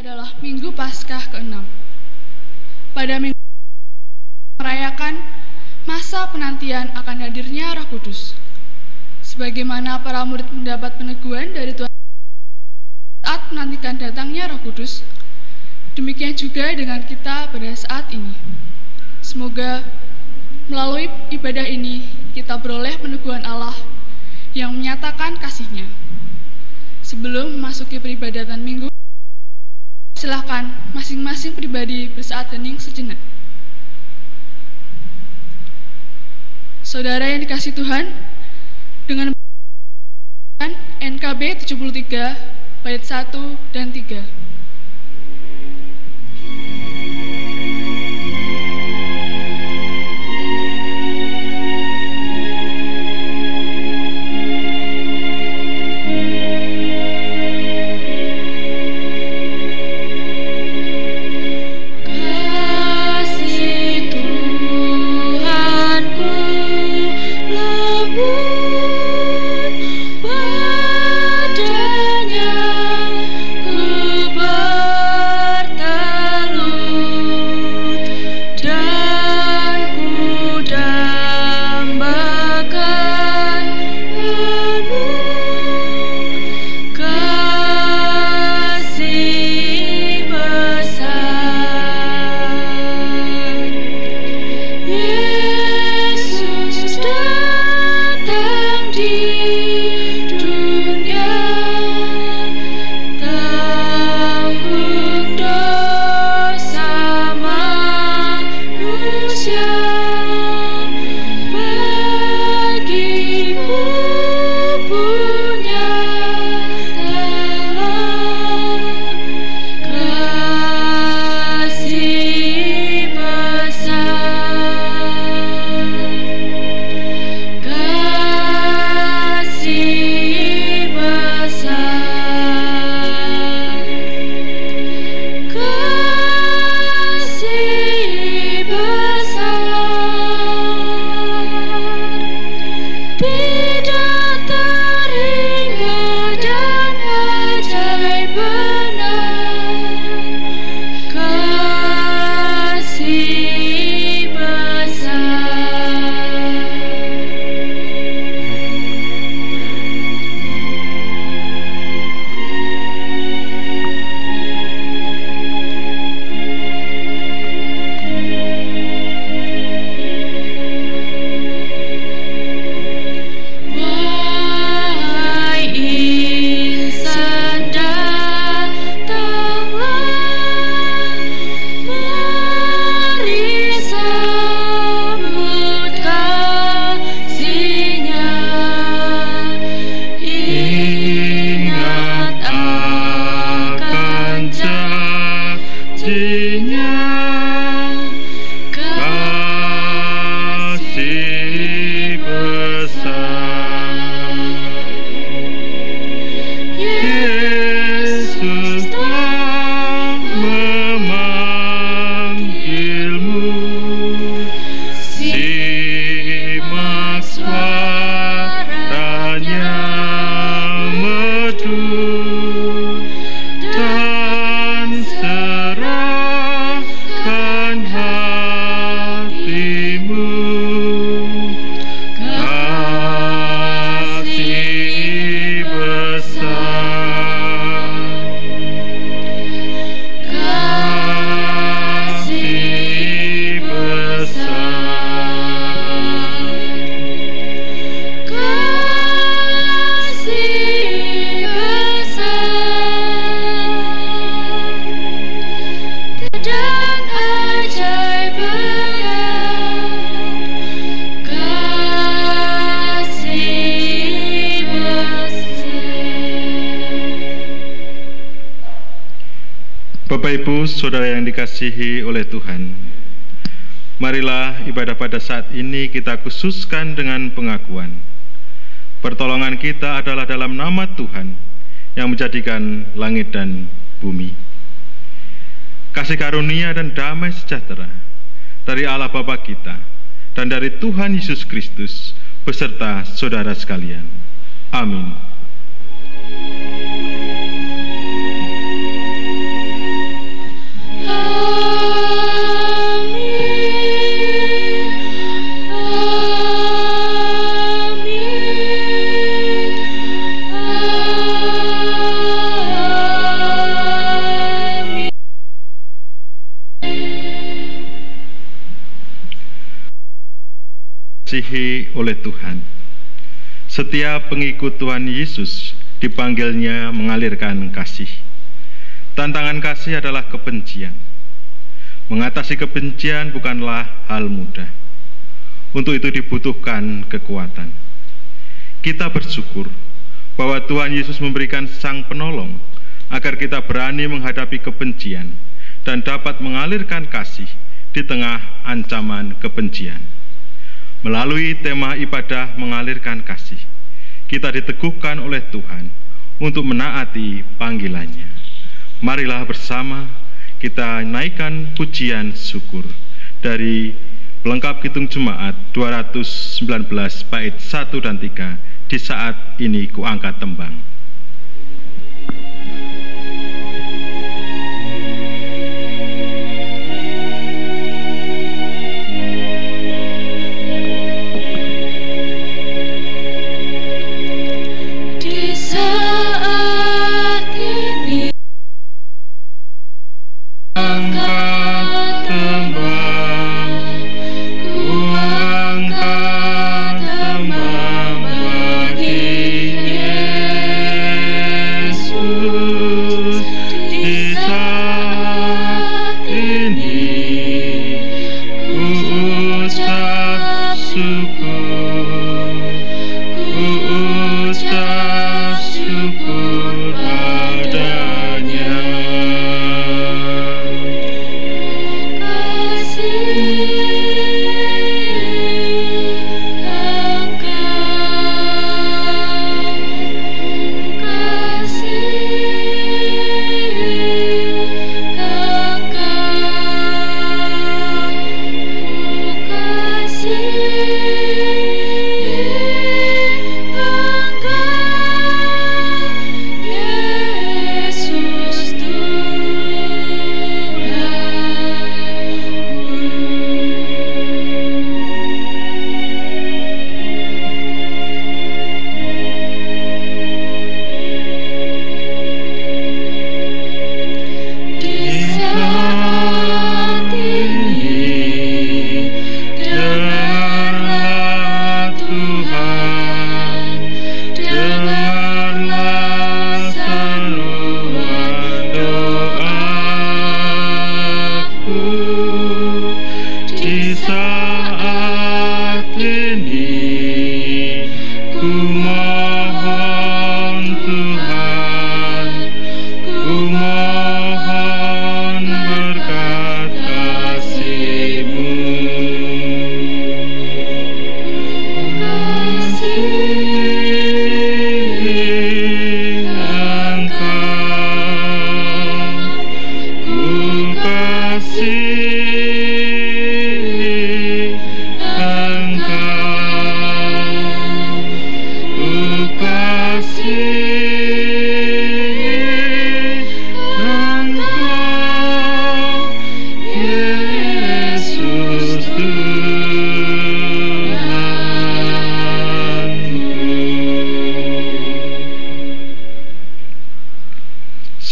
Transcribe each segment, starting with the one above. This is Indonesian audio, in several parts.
adalah Minggu Paskah ke-6. Pada minggu merayakan masa penantian akan hadirnya Roh Kudus. Sebagaimana para murid mendapat peneguhan dari Tuhan saat menantikan datangnya Roh Kudus, demikian juga dengan kita pada saat ini. Semoga melalui ibadah ini kita beroleh peneguhan Allah yang menyatakan kasih-Nya. Sebelum memasuki peribadatan minggu, silakan masing-masing pribadi bersaat hening sejenak. Saudara yang dikasihi Tuhan, dengan NKB 73 bait 1 dan 3. Bapak Ibu, Saudara yang dikasihi oleh Tuhan, marilah ibadah pada saat ini kita khususkan dengan pengakuan. Pertolongan kita adalah dalam nama Tuhan yang menjadikan langit dan bumi. Kasih karunia dan damai sejahtera dari Allah Bapa kita dan dari Tuhan Yesus Kristus beserta saudara sekalian. Amin. dikasihi oleh Tuhan, setiap pengikut Tuhan Yesus dipanggilnya mengalirkan kasih. Tantangan kasih adalah kebencian. Mengatasi kebencian bukanlah hal mudah. Untuk itu dibutuhkan kekuatan. Kita bersyukur bahwa Tuhan Yesus memberikan Sang Penolong agar kita berani menghadapi kebencian dan dapat mengalirkan kasih di tengah ancaman kebencian. Melalui tema ibadah mengalirkan kasih, kita diteguhkan oleh Tuhan untuk menaati panggilannya. Marilah bersama kita naikkan pujian syukur dari pelengkap Kidung Jemaat 219 bait 1 dan 3. Di saat ini kuangkat tembang.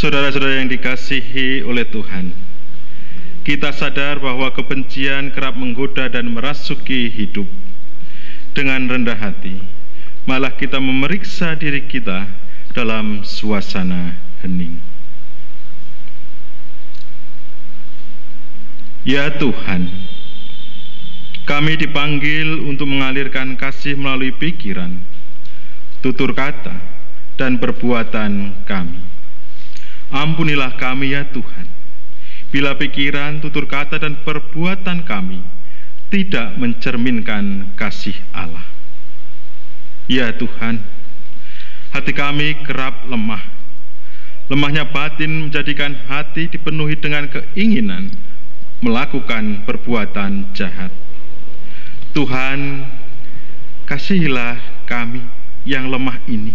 Saudara-saudara yang dikasihi oleh Tuhan, kita sadar bahwa kebencian kerap menggoda dan merasuki hidup. Dengan rendah hati, malah kita memeriksa diri kita dalam suasana hening. Ya Tuhan, kami dipanggil untuk mengalirkan kasih melalui pikiran, tutur kata, dan perbuatan kami. Ampunilah kami ya Tuhan, bila pikiran, tutur kata, dan perbuatan kami tidak mencerminkan kasih Allah. Ya Tuhan, hati kami kerap lemah. Lemahnya batin menjadikan hati dipenuhi dengan keinginan melakukan perbuatan jahat. Tuhan, kasihilah kami yang lemah ini.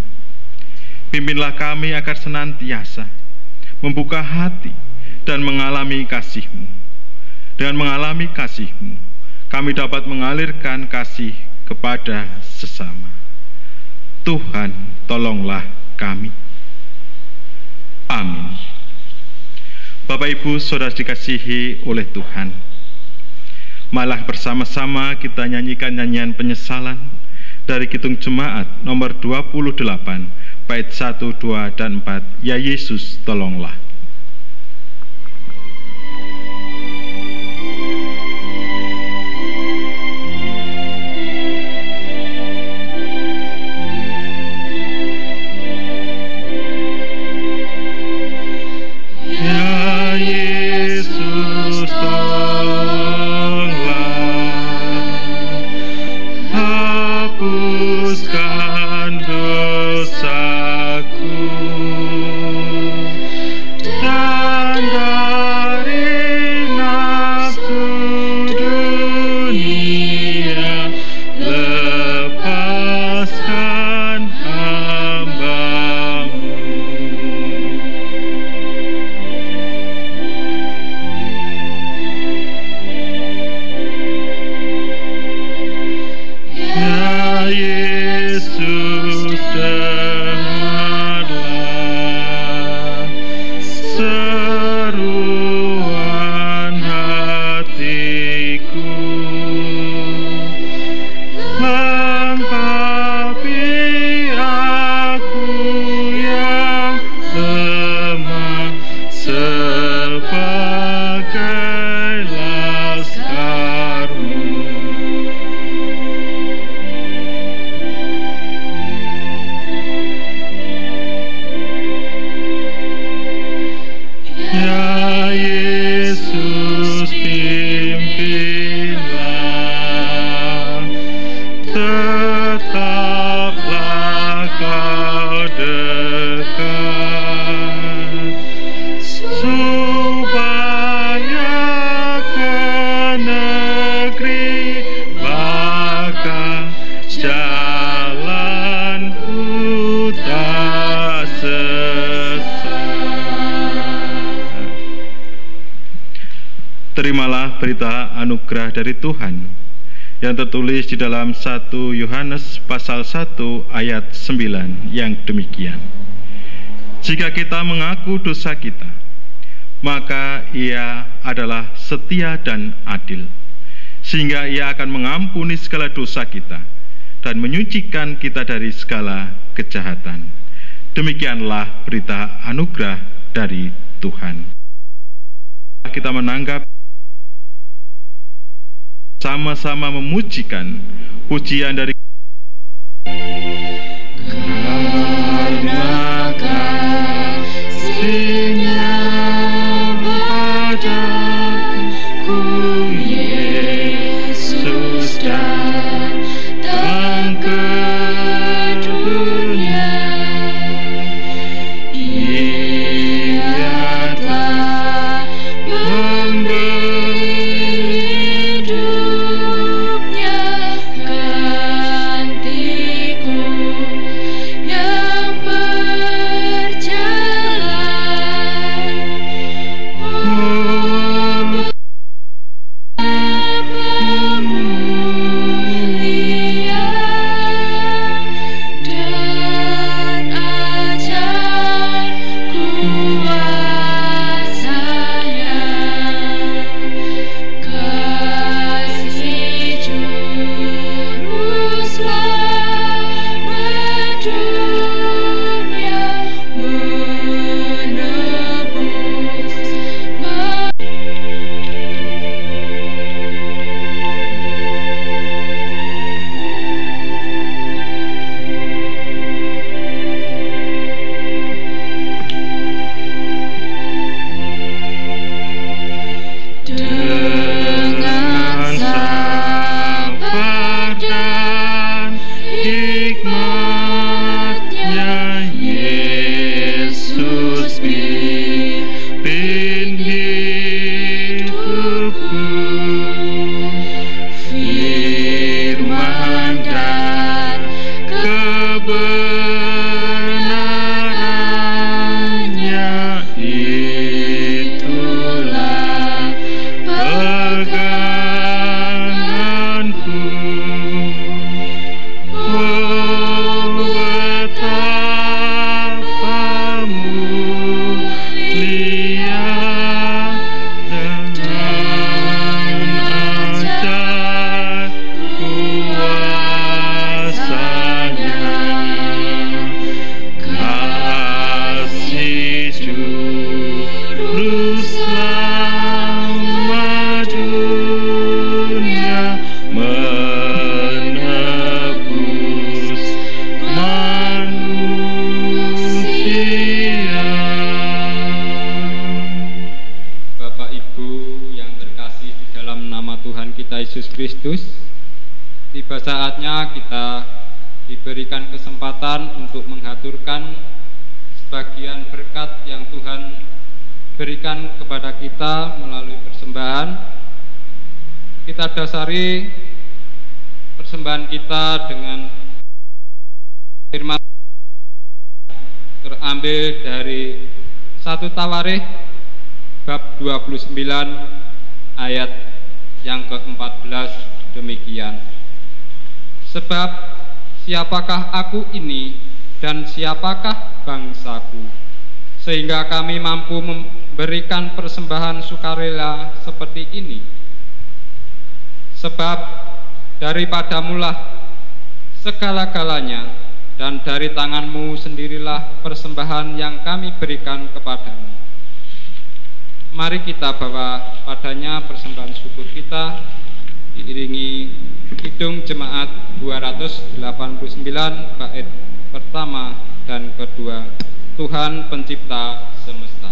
Pimpinlah kami agar senantiasa membuka hati dan mengalami kasih-Mu. Dengan mengalami kasih-Mu, kami dapat mengalirkan kasih kepada sesama. Tuhan, tolonglah kami. Amin. Bapak Ibu Saudara dikasihi oleh Tuhan, Malah bersama-sama kita nyanyikan nyanyian penyesalan dari Kidung Jemaat nomor 28, bait 1, 2, dan 4, Ya Yesus tolonglah. Terimalah berita anugerah dari Tuhan yang tertulis di dalam 1 Yohanes pasal 1 ayat 9 yang demikian. Jika kita mengaku dosa kita, maka Ia adalah setia dan adil, sehingga Ia akan mengampuni segala dosa kita dan menyucikan kita dari segala kejahatan. Demikianlah berita anugerah dari Tuhan. Kita menanggap sama-sama memujikan pujian dari karena kasih-Nya padaku, Yesus datang ke dunia. Ia telah memberi yang berjalan selamat dunia menebus manusia. Bapak Ibu yang terkasih di dalam nama Tuhan kita Yesus Kristus, tiba saatnya kita diberikan kesempatan untuk mengaturkan sebagian berkat yang Tuhan berikan kepada kita melalui persembahan. Kita dasari persembahan kita dengan firman terambil dari 1 Tawarikh bab 29 ayat yang ke-14 demikian. Sebab siapakah aku ini dan siapakah bangsaku, sehingga kami mampu memberikan persembahan sukarela seperti ini? Sebab daripadamulah segala-galanya, dan dari tanganmu sendirilah persembahan yang kami berikan kepadamu. Mari kita bawa padanya persembahan syukur kita, diiringi Kidung Jemaat 289 bait pertama dan kedua, Tuhan Pencipta Semesta.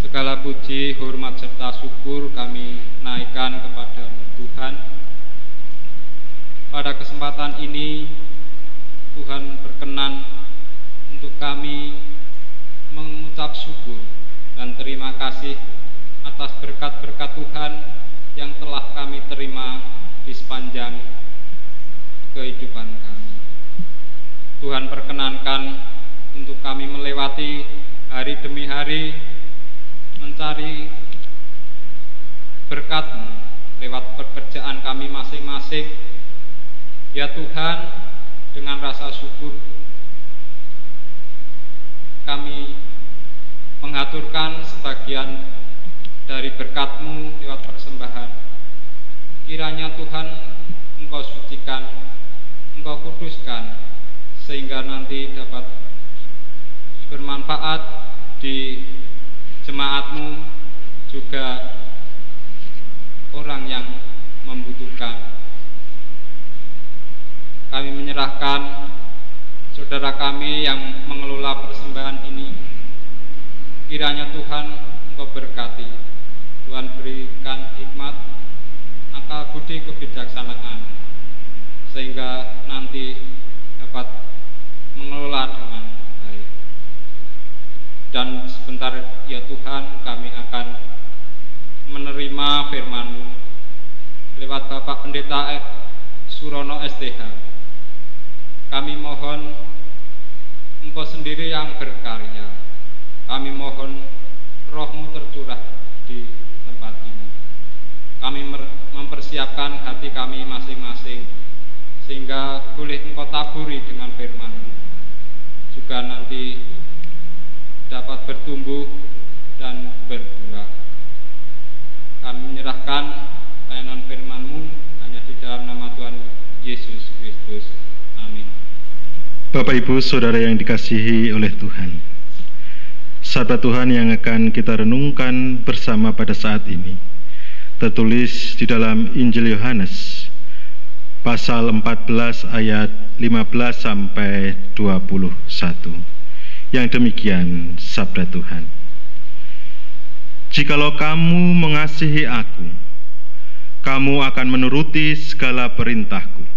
Segala puji, hormat, serta syukur kami naikkan kepada Tuhan. Pada kesempatan ini Tuhan berkenan untuk kami mengucap syukur dan terima kasih atas berkat-berkat Tuhan yang telah kami terima di sepanjang kehidupan kami. Tuhan perkenankan untuk kami melewati hari demi hari mencari berkat-Mu lewat pekerjaan kami masing-masing. Ya Tuhan, dengan rasa syukur kami mengaturkan sebagian dari berkat-Mu lewat persembahan. Kiranya Tuhan Engkau sucikan, Engkau kuduskan, sehingga nanti dapat bermanfaat di jemaat-Mu, juga orang yang membutuhkan. Kami menyerahkan saudara kami yang mengelola persembahan ini. Kiranya Tuhan Engkau berkati, Tuhan berikan hikmat, akal budi, kebijaksanaan, sehingga nanti dapat mengelola dengan baik. Dan sebentar ya Tuhan, kami akan menerima firman-Mu lewat Bapak Pendeta Surono STH. Kami mohon Engkau sendiri yang berkarya. Kami mohon Roh-Mu tercurah mempersiapkan hati kami masing-masing, sehingga boleh Engkau taburi dengan firman-Mu, juga nanti dapat bertumbuh dan berbuah. Kami menyerahkan pelayanan firman-Mu hanya di dalam nama Tuhan Yesus Kristus. Amin. Bapak Ibu Saudara yang dikasihi oleh Tuhan, sabda Tuhan yang akan kita renungkan bersama pada saat ini tertulis di dalam Injil Yohanes pasal 14 ayat 15 sampai 21. Yang demikian sabda Tuhan. Jikalau kamu mengasihi aku, kamu akan menuruti segala perintahku.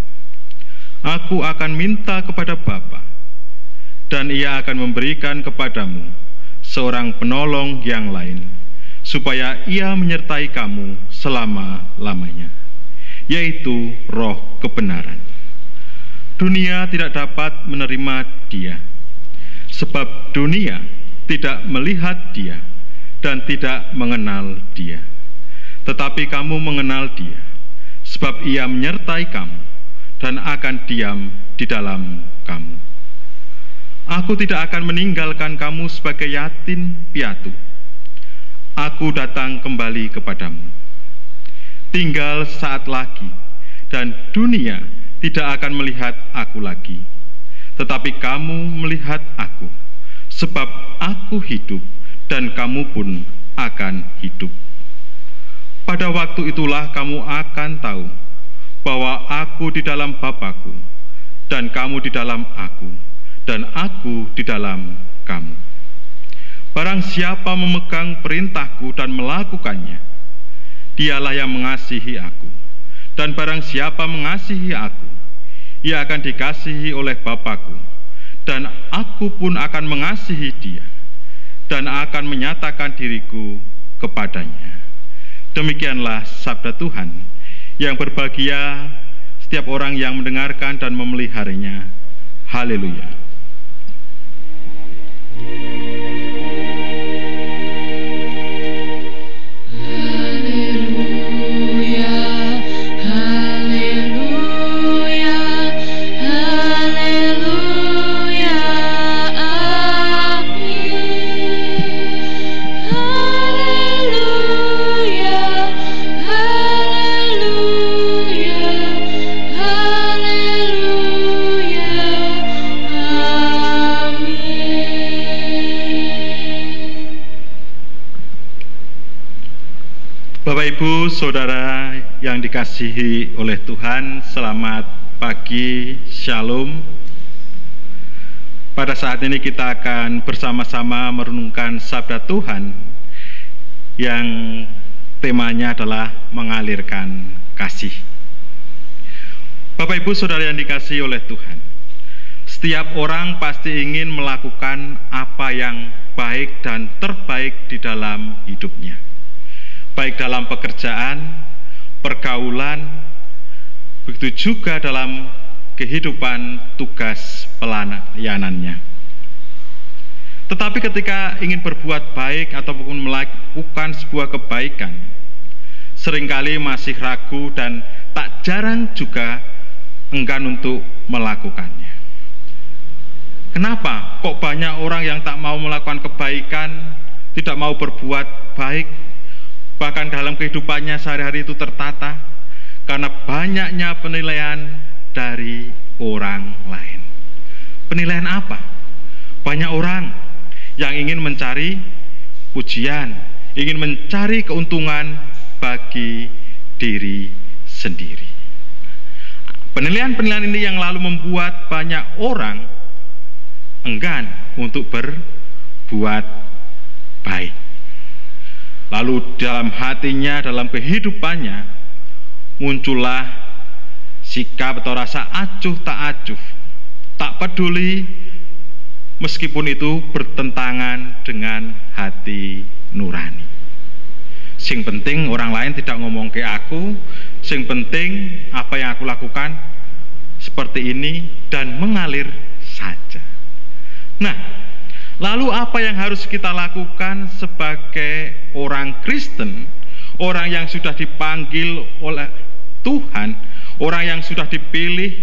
Aku akan minta kepada Bapa, dan Ia akan memberikan kepadamu seorang penolong yang lain, supaya Ia menyertai kamu selama-lamanya, yaitu Roh kebenaran. Dunia tidak dapat menerima Dia, sebab dunia tidak melihat Dia dan tidak mengenal Dia. Tetapi kamu mengenal Dia, sebab Ia menyertai kamu dan akan diam di dalam kamu. Aku tidak akan meninggalkan kamu sebagai yatim piatu. Aku datang kembali kepadamu. Tinggal saat lagi, dan dunia tidak akan melihat aku lagi. Tetapi kamu melihat aku, sebab aku hidup, dan kamu pun akan hidup. Pada waktu itulah kamu akan tahu bahwa aku di dalam Bapa-Ku, dan kamu di dalam aku, dan aku di dalam kamu. Barang siapa memegang perintahku dan melakukannya, dialah yang mengasihi aku. Dan barang siapa mengasihi aku, ia akan dikasihi oleh Bapa-Ku, dan aku pun akan mengasihi dia, dan akan menyatakan diriku kepadanya. Demikianlah sabda Tuhan. Yang berbahagia setiap orang yang mendengarkan dan memeliharanya. Haleluya. Bapak Ibu Saudara yang dikasihi oleh Tuhan, selamat pagi, Shalom. Pada saat ini kita akan bersama-sama merenungkan sabda Tuhan yang temanya adalah mengalirkan kasih. Bapak Ibu Saudara yang dikasihi oleh Tuhan, setiap orang pasti ingin melakukan apa yang baik dan terbaik di dalam hidupnya, baik dalam pekerjaan, pergaulan, begitu juga dalam kehidupan tugas pelayanannya. Tetapi ketika ingin berbuat baik ataupun melakukan sebuah kebaikan, seringkali masih ragu dan tak jarang juga enggan untuk melakukannya. Kenapa? Kok banyak orang yang tak mau melakukan kebaikan, tidak mau berbuat baik, bahkan dalam kehidupannya sehari-hari itu tertata karena banyaknya penilaian dari orang lain. Penilaian apa? Banyak orang yang ingin mencari pujian, ingin mencari keuntungan bagi diri sendiri. Penilaian-penilaian ini yang lalu membuat banyak orang enggan untuk berbuat baik. Lalu dalam hatinya, dalam kehidupannya, muncullah sikap atau rasa acuh tak acuh, tak peduli meskipun itu bertentangan dengan hati nurani. Sing penting orang lain tidak ngomong ke aku, sing penting apa yang aku lakukan seperti ini dan mengalir saja. Nah, lalu apa yang harus kita lakukan sebagai orang Kristen orang yang sudah dipanggil oleh Tuhan, orang yang sudah dipilih,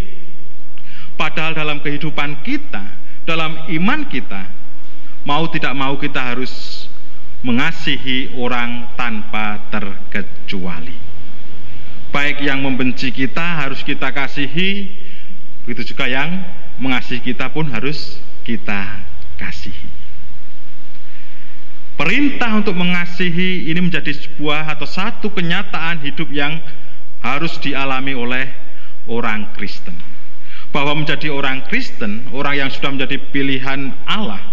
padahal dalam kehidupan kita, dalam iman kita, mau tidak mau kita harus mengasihi orang tanpa terkecuali. Baik yang membenci kita harus kita kasihi, begitu juga yang mengasihi kita pun harus kita kasihi. Perintah untuk mengasihi ini menjadi sebuah atau satu kenyataan hidup yang harus dialami oleh orang Kristen. Bahwa menjadi orang Kristen, orang yang sudah menjadi pilihan Allah,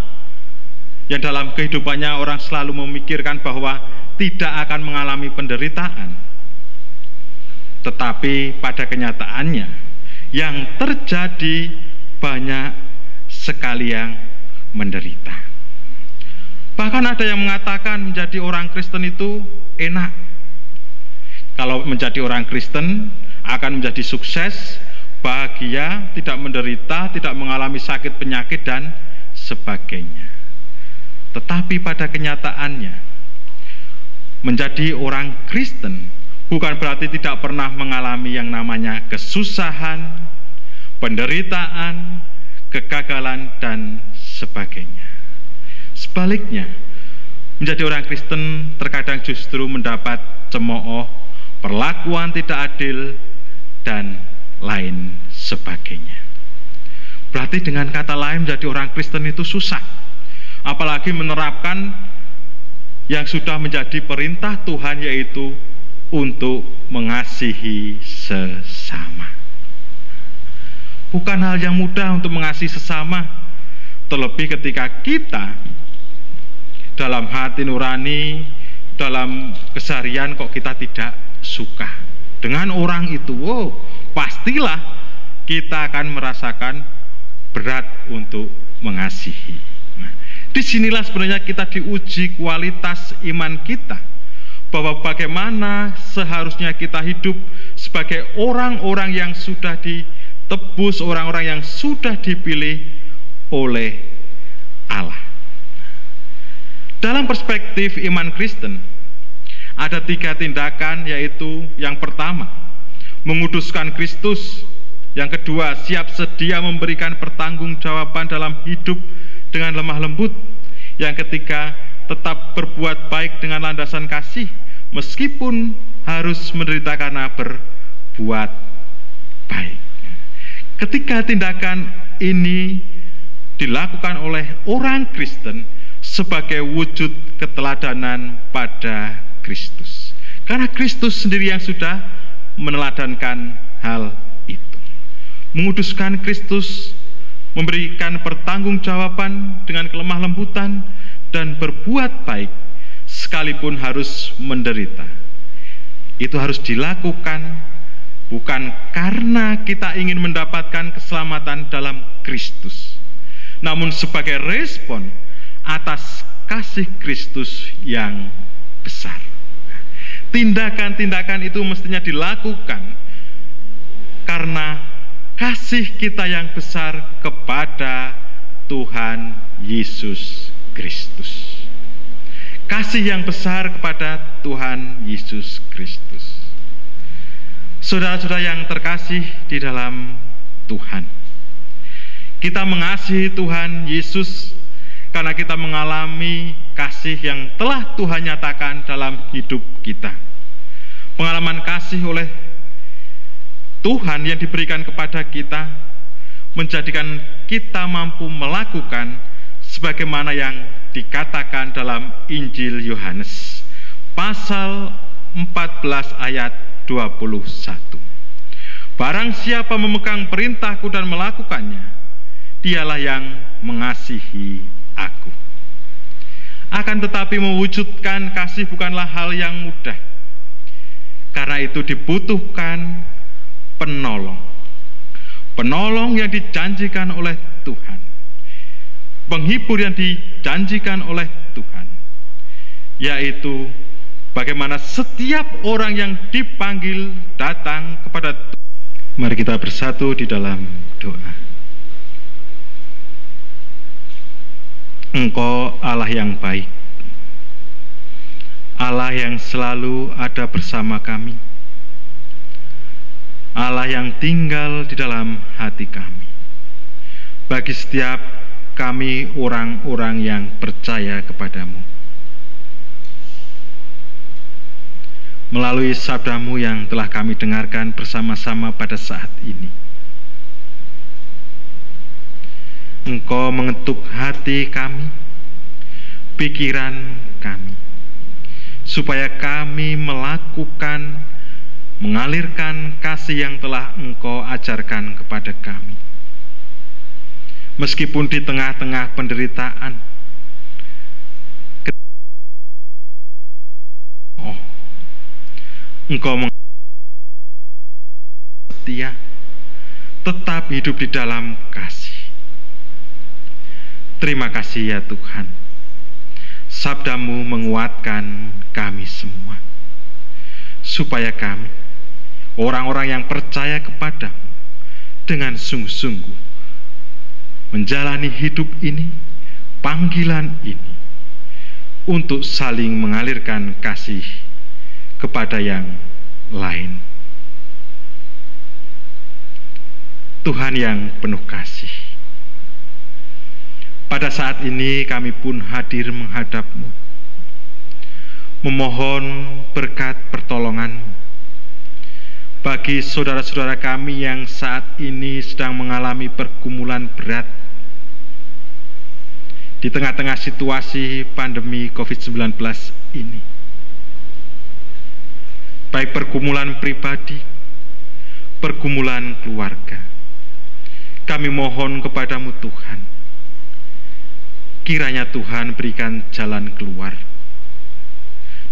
yang dalam kehidupannya orang selalu memikirkan bahwa tidak akan mengalami penderitaan. Tetapi pada kenyataannya yang terjadi banyak sekali yang menderita. Bahkan ada yang mengatakan menjadi orang Kristen itu enak. Kalau menjadi orang Kristen akan menjadi sukses, bahagia, tidak menderita, tidak mengalami sakit penyakit dan sebagainya. Tetapi pada kenyataannya menjadi orang Kristen bukan berarti tidak pernah mengalami yang namanya kesusahan, penderitaan, kegagalan dan sebagainya. Sebaliknya, menjadi orang Kristen terkadang justru mendapat cemooh, perlakuan tidak adil, dan lain sebagainya. Berarti dengan kata lain menjadi orang Kristen itu susah. Apalagi menerapkan yang sudah menjadi perintah Tuhan, yaitu untuk mengasihi sesama. Bukan hal yang mudah untuk mengasihi sesama, terlebih ketika kita dalam hati nurani, dalam keseharian kok kita tidak suka dengan orang itu. Pastilah kita akan merasakan berat untuk mengasihi. Nah, disinilah sebenarnya kita diuji kualitas iman kita, bahwa bagaimana seharusnya kita hidup sebagai orang-orang yang sudah ditebus, orang-orang yang sudah dipilih oleh Allah. Dalam perspektif iman Kristen, ada 3 tindakan, yaitu yang pertama, menguduskan Kristus. Yang kedua, siap sedia memberikan pertanggungjawaban dalam hidup dengan lemah lembut. Yang ketiga, tetap berbuat baik dengan landasan kasih, meskipun harus menderita karena berbuat baik. Ketiga tindakan ini dilakukan oleh orang Kristen sebagai wujud keteladanan pada Kristus. Karena Kristus sendiri yang sudah meneladankan hal itu. Menguduskan Kristus, memberikan pertanggungjawaban dengan kelemah lembutan, dan berbuat baik sekalipun harus menderita. Itu harus dilakukan bukan karena kita ingin mendapatkan keselamatan dalam Kristus, namun sebagai respon atas kasih Kristus yang besar. Tindakan-tindakan itu mestinya dilakukan karena kasih kita yang besar kepada Tuhan Yesus Kristus. Kasih yang besar kepada Tuhan Yesus Kristus. Saudara-saudara yang terkasih di dalam Tuhan, kita mengasihi Tuhan Yesus karena kita mengalami kasih yang telah Tuhan nyatakan dalam hidup kita. Pengalaman kasih oleh Tuhan yang diberikan kepada kita menjadikan kita mampu melakukan sebagaimana yang dikatakan dalam Injil Yohanes pasal 14 ayat 21. Barang siapa memegang perintahku dan melakukannya, dialah yang mengasihi aku. Akan tetapi mewujudkan kasih bukanlah hal yang mudah. Karena itu dibutuhkan penolong. Penolong yang dijanjikan oleh Tuhan. Penghibur yang dijanjikan oleh Tuhan. Yaitu bagaimana setiap orang yang dipanggil datang kepada Tuhan. Mari kita bersatu di dalam doa. Engkau Allah yang baik. Allah yang selalu ada bersama kami, Allah yang tinggal di dalam hati kami, bagi setiap kami orang-orang yang percaya kepadamu. Melalui sabdamu yang telah kami dengarkan bersama-sama pada saat ini, Engkau mengetuk hati kami, pikiran kami, supaya kami mengalirkan kasih yang telah Engkau ajarkan kepada kami. Meskipun di tengah-tengah penderitaan, Engkau setia, tetap hidup di dalam kasih. Terima kasih ya Tuhan, sabdamu menguatkan kami semua, supaya kami, orang-orang yang percaya kepadamu, dengan sungguh-sungguh menjalani hidup ini, panggilan ini, untuk saling mengalirkan kasih kepada yang lain. Tuhan yang penuh kasih, pada saat ini kami pun hadir menghadap-Mu, memohon berkat pertolongan-Mu bagi saudara-saudara kami yang saat ini sedang mengalami pergumulan berat di tengah-tengah situasi pandemi COVID-19 ini. Baik pergumulan pribadi, pergumulan keluarga, kami mohon kepadamu Tuhan, kiranya Tuhan berikan jalan keluar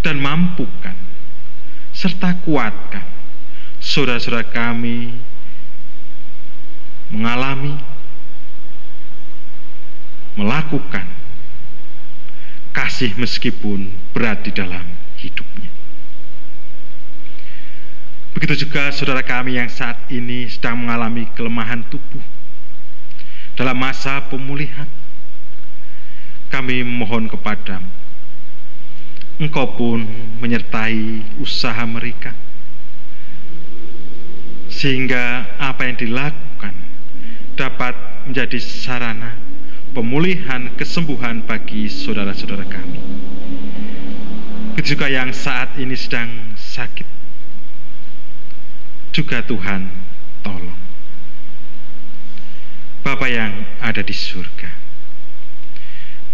dan mampukan serta kuatkan saudara-saudara kami melakukan kasih meskipun berat di dalam hidupnya. Begitu juga saudara kami yang saat ini sedang mengalami kelemahan tubuh dalam masa pemulihan. Kami mohon kepadamu, Engkau pun menyertai usaha mereka, sehingga apa yang dilakukan dapat menjadi sarana pemulihan kesembuhan bagi saudara-saudara kami. Begitu juga yang saat ini sedang sakit, juga Tuhan tolong. Bapa yang ada di surga,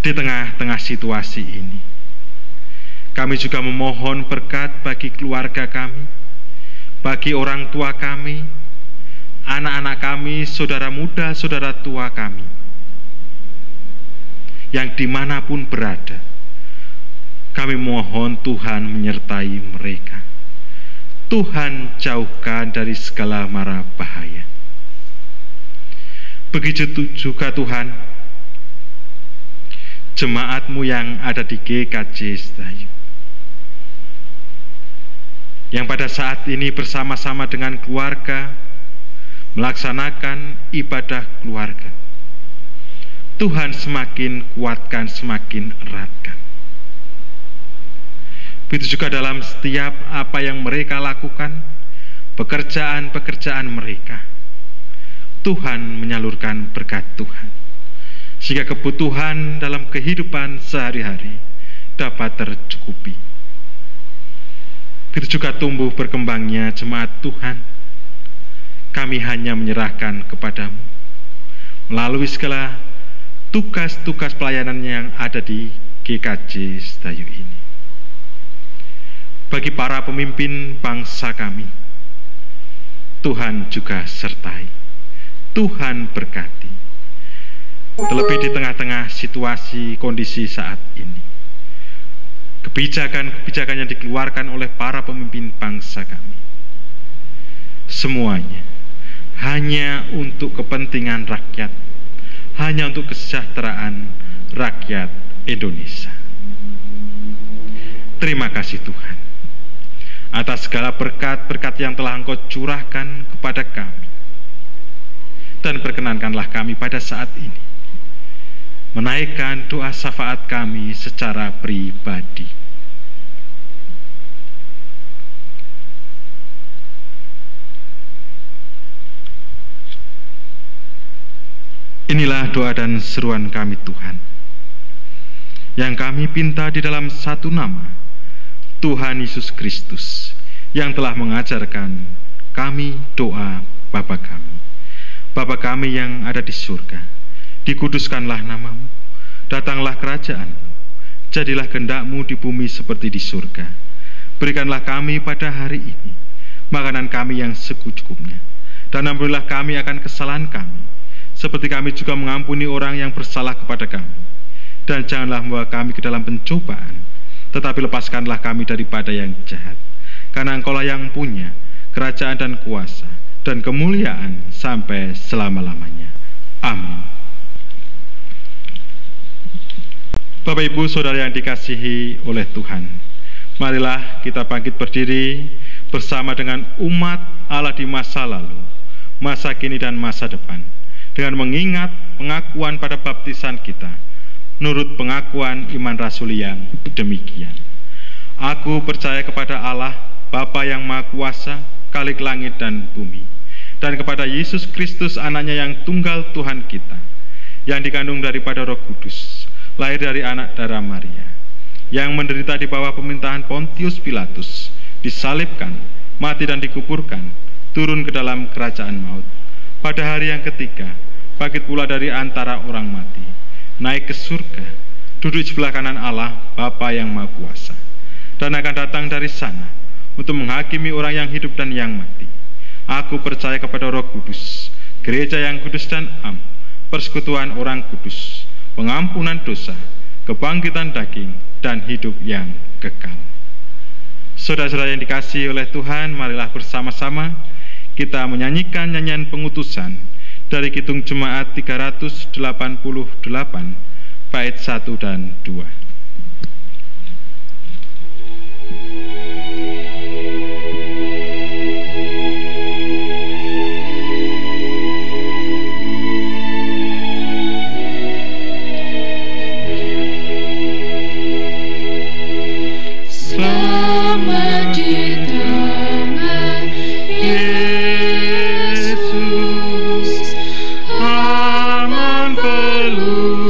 di tengah-tengah situasi ini, kami juga memohon berkat bagi keluarga kami, bagi orang tua kami, anak-anak kami, saudara muda, saudara tua kami, yang dimanapun berada. Kami mohon Tuhan menyertai mereka. Tuhan jauhkan dari segala mara bahaya. Begitu juga Tuhan, jemaat-Mu yang ada di GKJ Setayu, yang pada saat ini bersama-sama dengan keluarga melaksanakan ibadah keluarga. Tuhan semakin kuatkan, semakin eratkan. Begitu juga dalam setiap apa yang mereka lakukan, pekerjaan-pekerjaan mereka, Tuhan menyalurkan berkat Tuhan, sehingga kebutuhan dalam kehidupan sehari-hari dapat tercukupi. Begitu juga tumbuh berkembangnya jemaat Tuhan, kami hanya menyerahkan kepadamu melalui segala tugas-tugas pelayanan yang ada di GKJ Setayu ini. Bagi para pemimpin bangsa kami, Tuhan juga sertai, Tuhan berkati, terlebih di tengah-tengah situasi kondisi saat ini. Kebijakan-kebijakan yang dikeluarkan oleh para pemimpin bangsa kami, semuanya hanya untuk kepentingan rakyat, hanya untuk kesejahteraan rakyat Indonesia. Terima kasih Tuhan atas segala berkat-berkat yang telah Engkau curahkan kepada kami, dan perkenankanlah kami pada saat ini menaikkan doa syafaat kami secara pribadi. doa dan seruan kami Tuhan, yang kami pinta di dalam satu nama, Tuhan Yesus Kristus, yang telah mengajarkan kami doa Bapa kami. Bapa kami yang ada di surga, dikuduskanlah namamu, datanglah kerajaan-Mu, jadilah kehendak-Mu di bumi seperti di surga. Berikanlah kami pada hari ini makanan kami yang secukupnya, dan ampunilah kami akan kesalahan kami, seperti kami juga mengampuni orang yang bersalah kepada kami. Dan janganlah membawa kami ke dalam pencobaan, tetapi lepaskanlah kami daripada yang jahat. Karena Engkau-lah yang punya kerajaan dan kuasa dan kemuliaan sampai selama-lamanya. Amin. Bapak Ibu Saudara yang dikasihi oleh Tuhan, marilah kita bangkit berdiri bersama dengan umat Allah di masa lalu, masa kini dan masa depan, dengan mengingat pengakuan pada baptisan kita, menurut pengakuan iman rasuli yang demikian. Aku percaya kepada Allah, Bapa yang Maha Kuasa, Khalik langit dan bumi, dan kepada Yesus Kristus anaknya yang tunggal Tuhan kita, yang dikandung daripada Roh Kudus, lahir dari anak darah Maria, yang menderita di bawah pemerintahan Pontius Pilatus, disalibkan, mati dan dikuburkan, turun ke dalam kerajaan maut. Pada hari yang ketiga, bangkit pula dari antara orang mati, naik ke surga, duduk di sebelah kanan Allah, Bapa yang Maha Kuasa, dan akan datang dari sana untuk menghakimi orang yang hidup dan yang mati. Aku percaya kepada Roh Kudus, gereja yang kudus dan am, persekutuan orang kudus, pengampunan dosa, kebangkitan daging, dan hidup yang kekal. Saudara-saudara yang dikasihi oleh Tuhan, marilah bersama-sama kita menyanyikan nyanyian pengutusan dari Kidung Jemaat 388, bait 1 dan 2. Pelukanya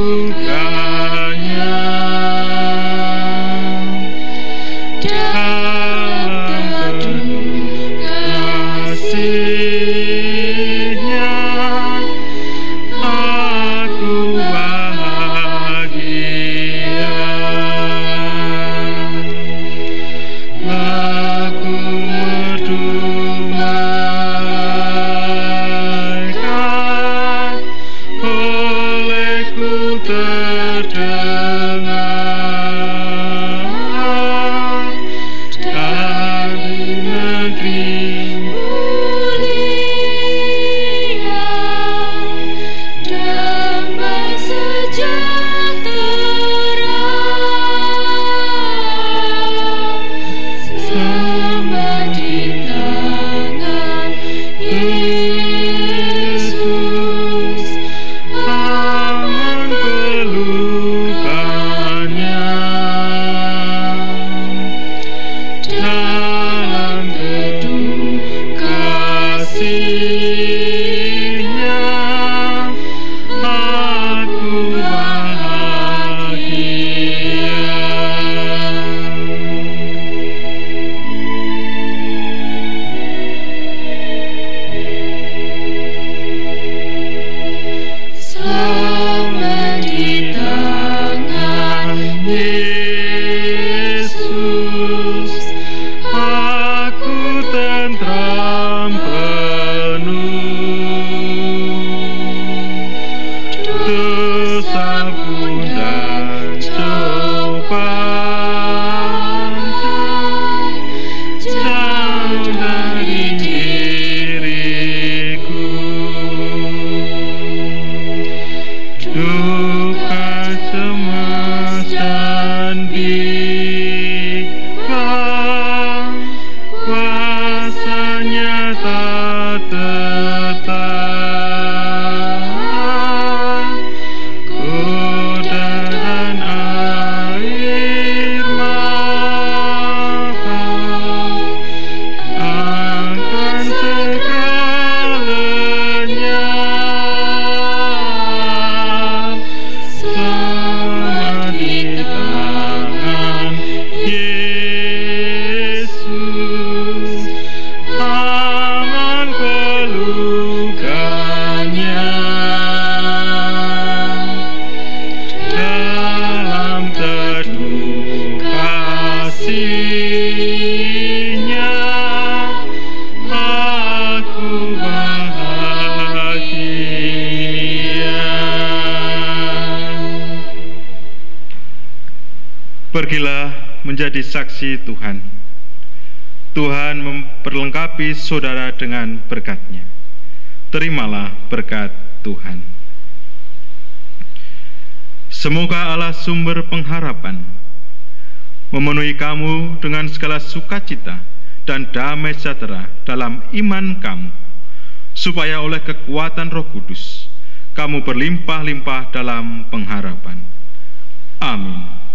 aku bahagia. Pergilah menjadi saksi Tuhan. Tuhan memperlengkapi saudara dengan berkat-Nya. Terimalah berkat Tuhan. Semoga Allah sumber pengharapan memenuhi kamu dengan segala sukacita dan damai sejahtera dalam iman kamu, supaya oleh kekuatan Roh Kudus kamu berlimpah-limpah dalam pengharapan. Amin.